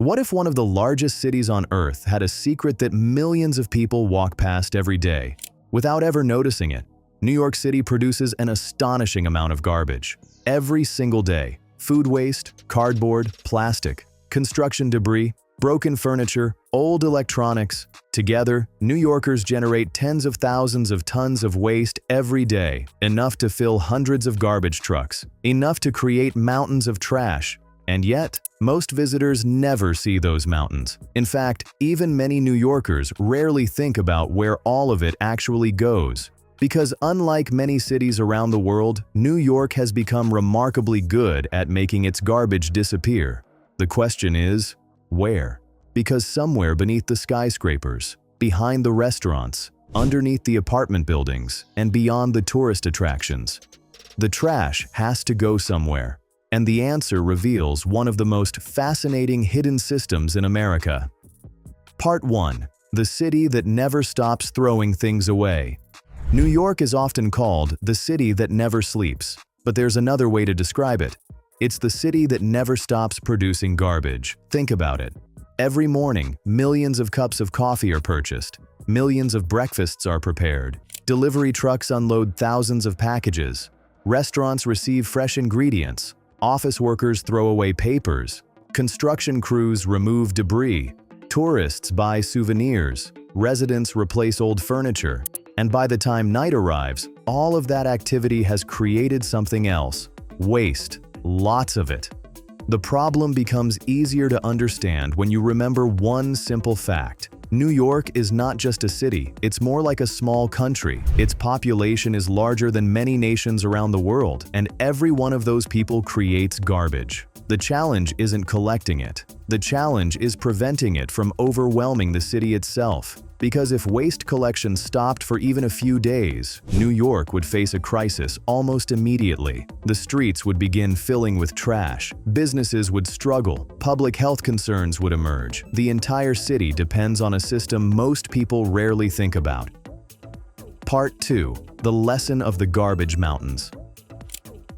What if one of the largest cities on Earth had a secret that millions of people walk past every day without ever noticing it? New York City produces an astonishing amount of garbage. Every single day, food waste, cardboard, plastic, construction debris, broken furniture, old electronics. Together, New Yorkers generate tens of thousands of tons of waste every day, enough to fill hundreds of garbage trucks, enough to create mountains of trash. And yet, most visitors never see those mountains. In fact, even many New Yorkers rarely think about where all of it actually goes. Because unlike many cities around the world, New York has become remarkably good at making its garbage disappear. The question is, where? Because somewhere beneath the skyscrapers, behind the restaurants, underneath the apartment buildings, and beyond the tourist attractions, the trash has to go somewhere. And the answer reveals one of the most fascinating hidden systems in America. Part 1. The city that never stops throwing things away. New York is often called the city that never sleeps, but there's another way to describe it. It's the city that never stops producing garbage. Think about it. Every morning, millions of cups of coffee are purchased. Millions of breakfasts are prepared. Delivery trucks unload thousands of packages. Restaurants receive fresh ingredients. Office workers throw away papers. Construction crews remove debris. Tourists buy souvenirs. Residents replace old furniture. And by the time night arrives, all of that activity has created something else. Waste. Lots of it. The problem becomes easier to understand when you remember one simple fact. New York is not just a city, it's more like a small country. Its population is larger than many nations around the world, and every one of those people creates garbage. The challenge isn't collecting it. The challenge is preventing it from overwhelming the city itself. Because if waste collection stopped for even a few days, New York would face a crisis almost immediately. The streets would begin filling with trash, businesses would struggle, public health concerns would emerge. The entire city depends on a system most people rarely think about. Part 2. The lesson of the garbage mountains.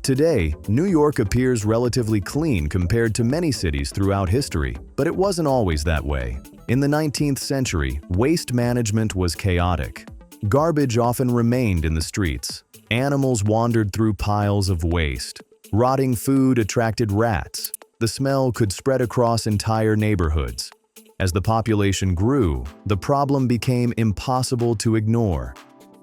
Today, New York appears relatively clean compared to many cities throughout history, but it wasn't always that way. In the 19th century, waste management was chaotic. Garbage often remained in the streets. Animals wandered through piles of waste. Rotting food attracted rats. The smell could spread across entire neighborhoods. As the population grew, the problem became impossible to ignore.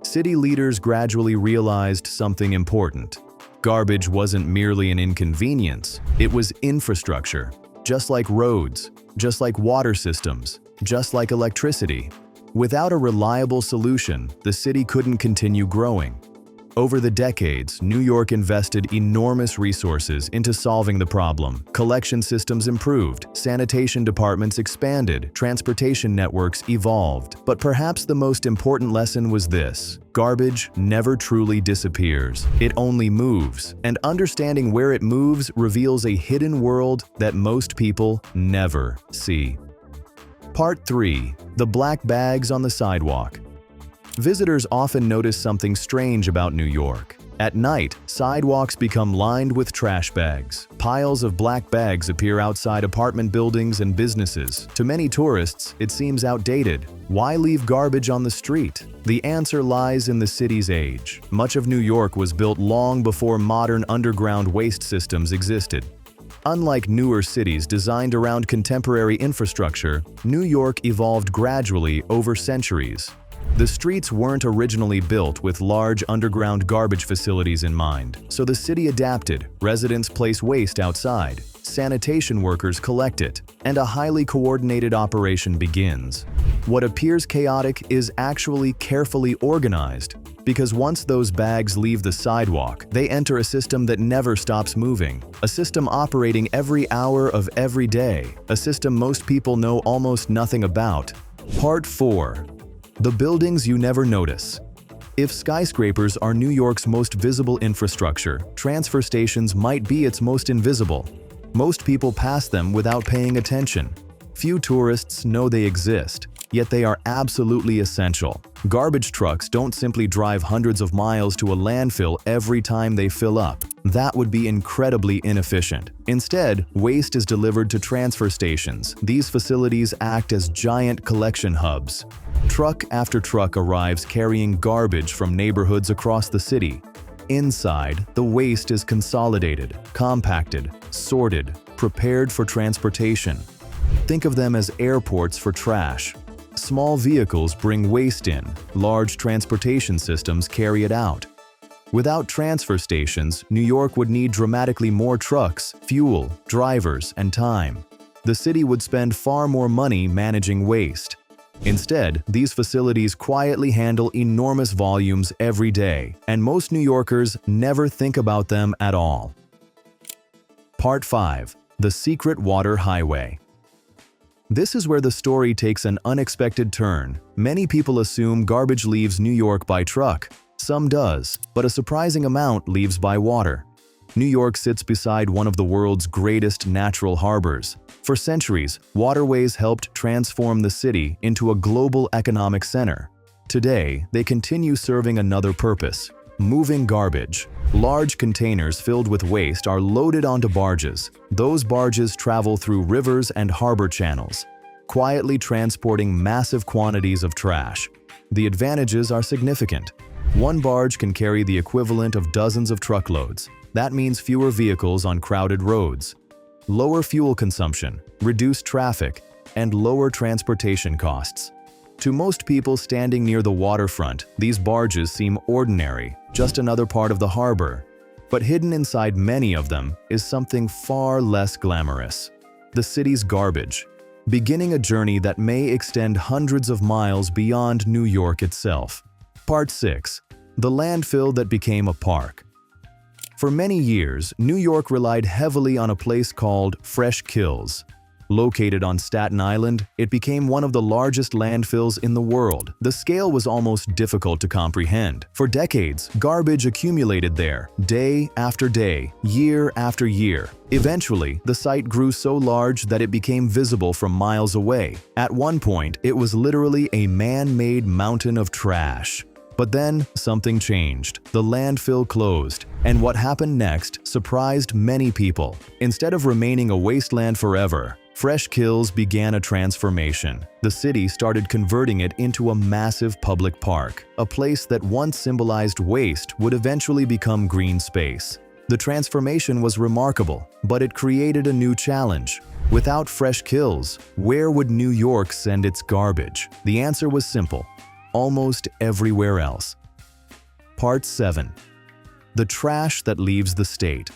City leaders gradually realized something important. Garbage wasn't merely an inconvenience, it was infrastructure. Just like roads, just like water systems, just like electricity. Without a reliable solution, the city couldn't continue growing. Over the decades, New York invested enormous resources into solving the problem. Collection systems improved, sanitation departments expanded, transportation networks evolved. But perhaps the most important lesson was this: garbage never truly disappears. It only moves, and understanding where it moves reveals a hidden world that most people never see. Part 3. The black bags on the sidewalk. Visitors often notice something strange about New York. At night, sidewalks become lined with trash bags. Piles of black bags appear outside apartment buildings and businesses. To many tourists, it seems outdated. Why leave garbage on the street? The answer lies in the city's age. Much of New York was built long before modern underground waste systems existed. Unlike newer cities designed around contemporary infrastructure, New York evolved gradually over centuries. The streets weren't originally built with large underground garbage facilities in mind, so the city adapted. Residents place waste outside, sanitation workers collect it, and a highly coordinated operation begins. What appears chaotic is actually carefully organized, because once those bags leave the sidewalk, they enter a system that never stops moving, a system operating every hour of every day, a system most people know almost nothing about. Part 4. The buildings you never notice. If skyscrapers are New York's most visible infrastructure, transfer stations might be its most invisible. Most people pass them without paying attention. Few tourists know they exist, yet they are absolutely essential. Garbage trucks don't simply drive hundreds of miles to a landfill every time they fill up. That would be incredibly inefficient. Instead, waste is delivered to transfer stations. These facilities act as giant collection hubs. Truck after truck arrives carrying garbage from neighborhoods across the city. Inside, the waste is consolidated, compacted, sorted, prepared for transportation. Think of them as airports for trash. Small vehicles bring waste in, large transportation systems carry it out. Without transfer stations, New York would need dramatically more trucks, fuel, drivers, and time. The city would spend far more money managing waste. Instead, these facilities quietly handle enormous volumes every day, and most New Yorkers never think about them at all. Part 5. The Secret Water Highway. This is where the story takes an unexpected turn. Many people assume garbage leaves New York by truck. Some does, but a surprising amount leaves by water. New York sits beside one of the world's greatest natural harbors. For centuries, waterways helped transform the city into a global economic center. Today, they continue serving another purpose: moving garbage. Large containers filled with waste are loaded onto barges. Those barges travel through rivers and harbor channels, quietly transporting massive quantities of trash. The advantages are significant. One barge can carry the equivalent of dozens of truckloads. That means fewer vehicles on crowded roads, lower fuel consumption, reduced traffic, and lower transportation costs. To most people standing near the waterfront, these barges seem ordinary, just another part of the harbor. But hidden inside many of them is something far less glamorous: the city's garbage, beginning a journey that may extend hundreds of miles beyond New York itself. Part 6. The landfill that became a park. For many years, New York relied heavily on a place called Fresh Kills. Located on Staten Island, it became one of the largest landfills in the world. The scale was almost difficult to comprehend. For decades, garbage accumulated there, day after day, year after year. Eventually, the site grew so large that it became visible from miles away. At one point, it was literally a man-made mountain of trash. But then, something changed. The landfill closed, and what happened next surprised many people. Instead of remaining a wasteland forever, Fresh Kills began a transformation. The city started converting it into a massive public park. A place that once symbolized waste would eventually become green space. The transformation was remarkable, but it created a new challenge. Without Fresh Kills, where would New York send its garbage? The answer was simple: almost everywhere else. Part 7. The trash that leaves the state.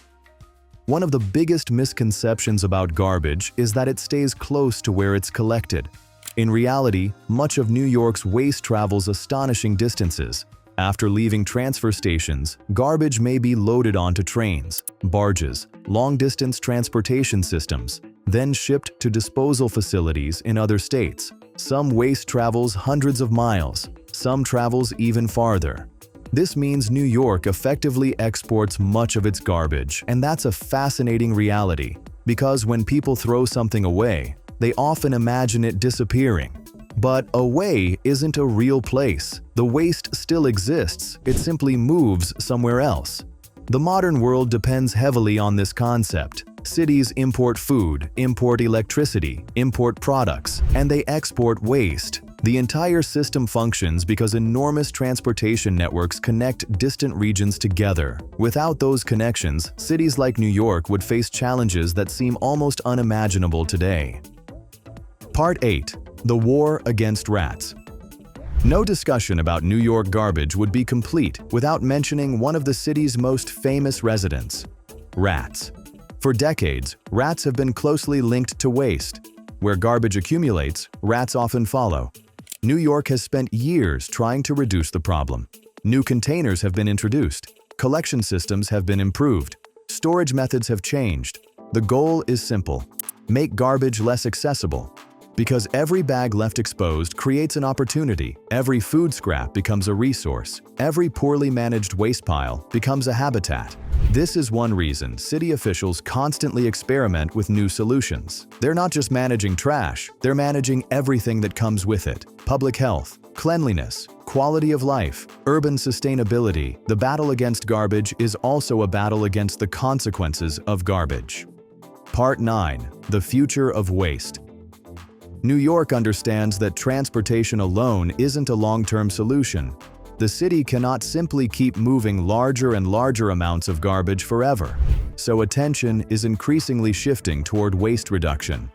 One of the biggest misconceptions about garbage is that it stays close to where it's collected. In reality, much of New York's waste travels astonishing distances. After leaving transfer stations, garbage may be loaded onto trains, barges, long-distance transportation systems, then shipped to disposal facilities in other states. Some waste travels hundreds of miles, some travels even farther. This means New York effectively exports much of its garbage, and that's a fascinating reality, because when people throw something away, they often imagine it disappearing. But away isn't a real place. The waste still exists, it simply moves somewhere else. The modern world depends heavily on this concept. Cities import food, import electricity, import products, and they export waste. The entire system functions because enormous transportation networks connect distant regions together. Without those connections, cities like New York would face challenges that seem almost unimaginable today. Part 8. The War Against Rats. No discussion about New York garbage would be complete without mentioning one of the city's most famous residents: rats. For decades, rats have been closely linked to waste. Where garbage accumulates, rats often follow. New York has spent years trying to reduce the problem. New containers have been introduced. Collection systems have been improved. Storage methods have changed. The goal is simple: make garbage less accessible. Because every bag left exposed creates an opportunity. Every food scrap becomes a resource. Every poorly managed waste pile becomes a habitat. This is one reason city officials constantly experiment with new solutions. They're not just managing trash, they're managing everything that comes with it: public health, cleanliness, Quality of life, urban sustainability. The battle against garbage is also a battle against the consequences of garbage. Part 9. The future of waste. New York understands that transportation alone isn't a long-term solution. The city cannot simply keep moving larger and larger amounts of garbage forever. So attention is increasingly shifting toward waste reduction.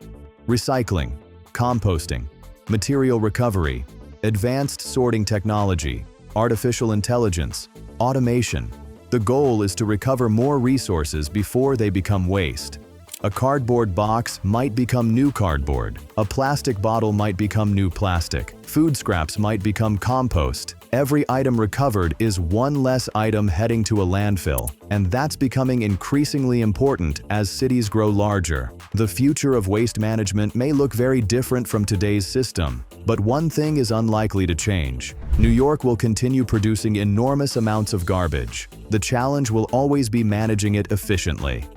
Recycling, composting, material recovery, advanced sorting technology, artificial intelligence, automation. The goal is to recover more resources before they become waste. A cardboard box might become new cardboard. A plastic bottle might become new plastic. Food scraps might become compost. Every item recovered is one less item heading to a landfill, and that's becoming increasingly important as cities grow larger. The future of waste management may look very different from today's system, but one thing is unlikely to change. New York will continue producing enormous amounts of garbage. The challenge will always be managing it efficiently.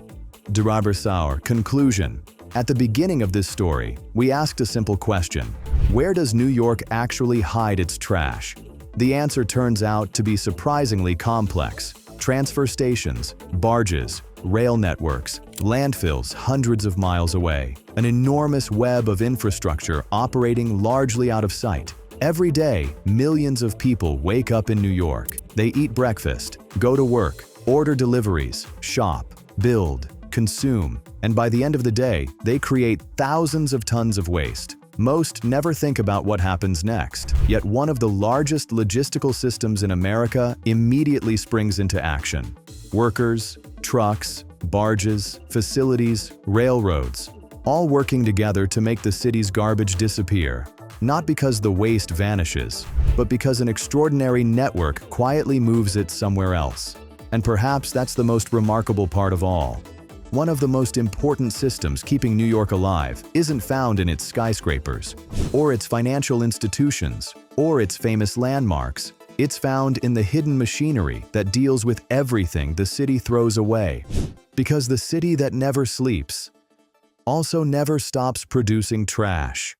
Conclusion. At the beginning of this story, we asked a simple question. Where does New York actually hide its trash? The answer turns out to be surprisingly complex. Transfer stations, barges, rail networks, landfills hundreds of miles away. An enormous web of infrastructure operating largely out of sight. Every day, millions of people wake up in New York. They eat breakfast, go to work, order deliveries, shop, build, consume, and by the end of the day, they create thousands of tons of waste. Most never think about what happens next, yet one of the largest logistical systems in America immediately springs into action. Workers, trucks, barges, facilities, railroads, all working together to make the city's garbage disappear. Not because the waste vanishes, but because an extraordinary network quietly moves it somewhere else. And perhaps that's the most remarkable part of all. One of the most important systems keeping New York alive isn't found in its skyscrapers, or its financial institutions, or its famous landmarks. It's found in the hidden machinery that deals with everything the city throws away. Because the city that never sleeps also never stops producing trash.